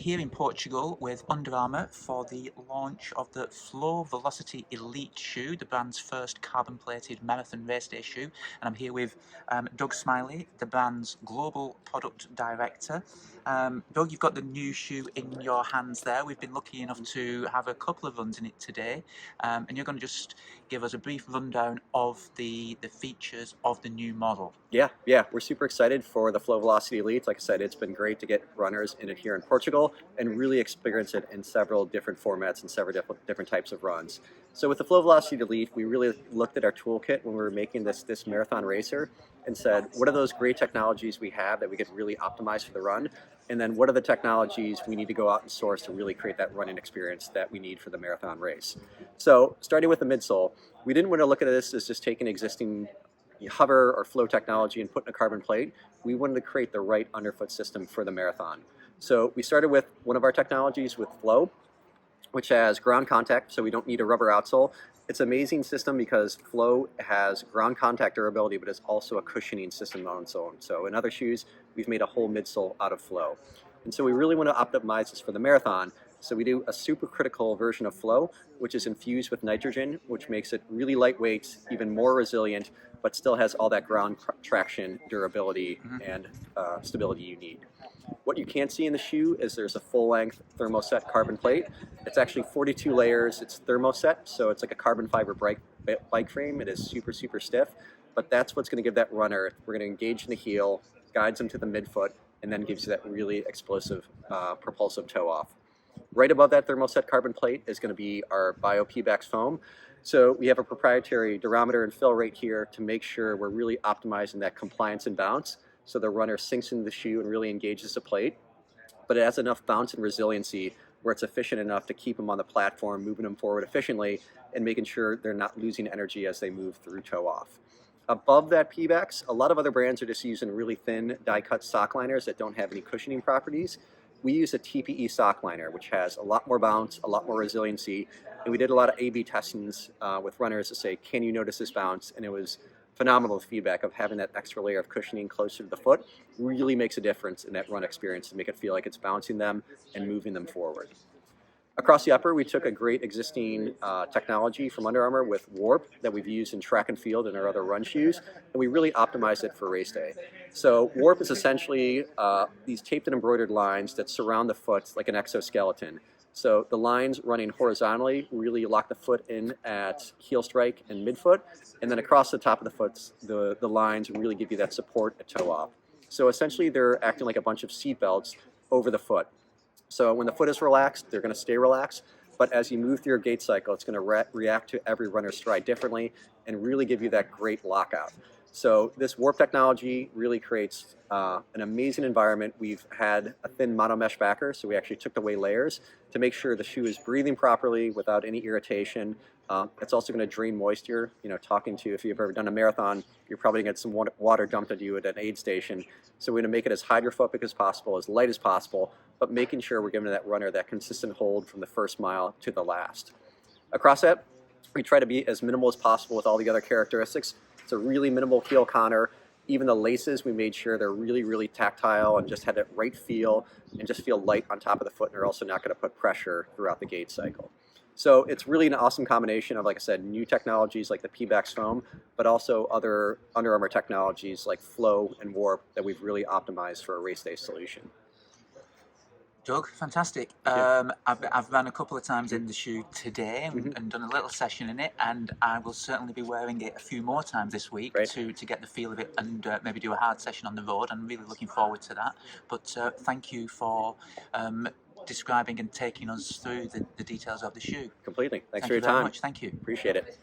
here in Portugal with Under Armour for the launch of the Flow Velociti Elite shoe, the brand's first carbon-plated marathon race day shoe. And I'm here with Doug Smiley, the brand's global product director. Doug, you've got the new shoe in your hands there. We've been lucky enough to have a couple of runs in it today, and you're going to just give us a brief rundown of the features of the new model. Yeah, we're super excited for the Flow Velociti Elite. Like I said, it's been great to get runners in it here in Portugal and really experience it in several different formats and several different types of runs. So with the Flow Velociti Elite, we really looked at our toolkit when we were making this marathon racer and said, what are those great technologies we have that we could really optimize for the run? And then what are the technologies we need to go out and source to really create that running experience that we need for the marathon race? So starting with the midsole, we didn't want to look at this as just taking existing hover or flow technology and putting a carbon plate. We wanted to create the right underfoot system for the marathon. So we started with one of our technologies with Flow, which has ground contact, so we don't need a rubber outsole. It's an amazing system because Flow has ground contact durability, but it's also a cushioning system on its own. So in other shoes, we've made a whole midsole out of Flow. And so we really want to optimize this for the marathon. So we do a supercritical version of Flow, which is infused with nitrogen, which makes it really lightweight, even more resilient, but still has all that ground traction, durability, and stability you need. What you can't see in the shoe is there's a full-length thermoset carbon plate. It's actually 42 layers. It's thermoset, so it's like a carbon fiber bike frame. It is super, super stiff, but that's what's going to give that runner. We're going to engage in the heel, guides them to the midfoot, and then gives you that really explosive, propulsive toe off. Right above that thermoset carbon plate is going to be our Bio P-Bax foam. So we have a proprietary durometer and fill rate here to make sure we're really optimizing that compliance and bounce so the runner sinks into the shoe and really engages the plate, but it has enough bounce and resiliency where it's efficient enough to keep them on the platform, moving them forward efficiently and making sure they're not losing energy as they move through toe off. Above that P-Bax, a lot of other brands are just using really thin die-cut sock liners that don't have any cushioning properties. We use a TPE sock liner, which has a lot more bounce, a lot more resiliency, and we did a lot of A/B testings with runners to say, can you notice this bounce? And it was phenomenal feedback of having that extra layer of cushioning closer to the foot really makes a difference in that run experience to make it feel like it's bouncing them and moving them forward. Across the upper, we took a great existing technology from Under Armour with Warp that we've used in track and field and our other run shoes, and we really optimized it for race day. So Warp is essentially these taped and embroidered lines that surround the foot like an exoskeleton. So the lines running horizontally really lock the foot in at heel strike and midfoot, and then across the top of the foot, the lines really give you that support at toe off. So essentially they're acting like a bunch of seat belts over the foot. So when the foot is relaxed, they're going to stay relaxed, but as you move through your gait cycle, it's going to react to every runner's stride differently and really give you that great lockout. So this Warp technology really creates an amazing environment. We've had a thin monomesh backer, so we actually took away layers to make sure the shoe is breathing properly without any irritation. It's also going to drain moisture. You know, if you've ever done a marathon, you're probably going to get some water dumped on you at an aid station. So we're going to make it as hydrophobic as possible, as light as possible, but making sure we're giving that runner that consistent hold from the first mile to the last. Across that, we try to be as minimal as possible with all the other characteristics. It's a really minimal heel conner. Even the laces, we made sure they're really, really tactile and just had that right feel and just feel light on top of the foot, and they're also not going to put pressure throughout the gait cycle. So it's really an awesome combination of, like I said, new technologies like the P-Bax foam, but also other Under Armour technologies like Flow and Warp that we've really optimized for a race day solution. Doug, fantastic. Yeah. I've run a couple of times in the shoe today and done a little session in it, and I will certainly be wearing it a few more times this week to get the feel of it and maybe do a hard session on the road. I'm really looking forward to that. But thank you for describing and taking us through the details of the shoe. Completely. Thanks Thank for your you very time. much. Thank you. Appreciate it.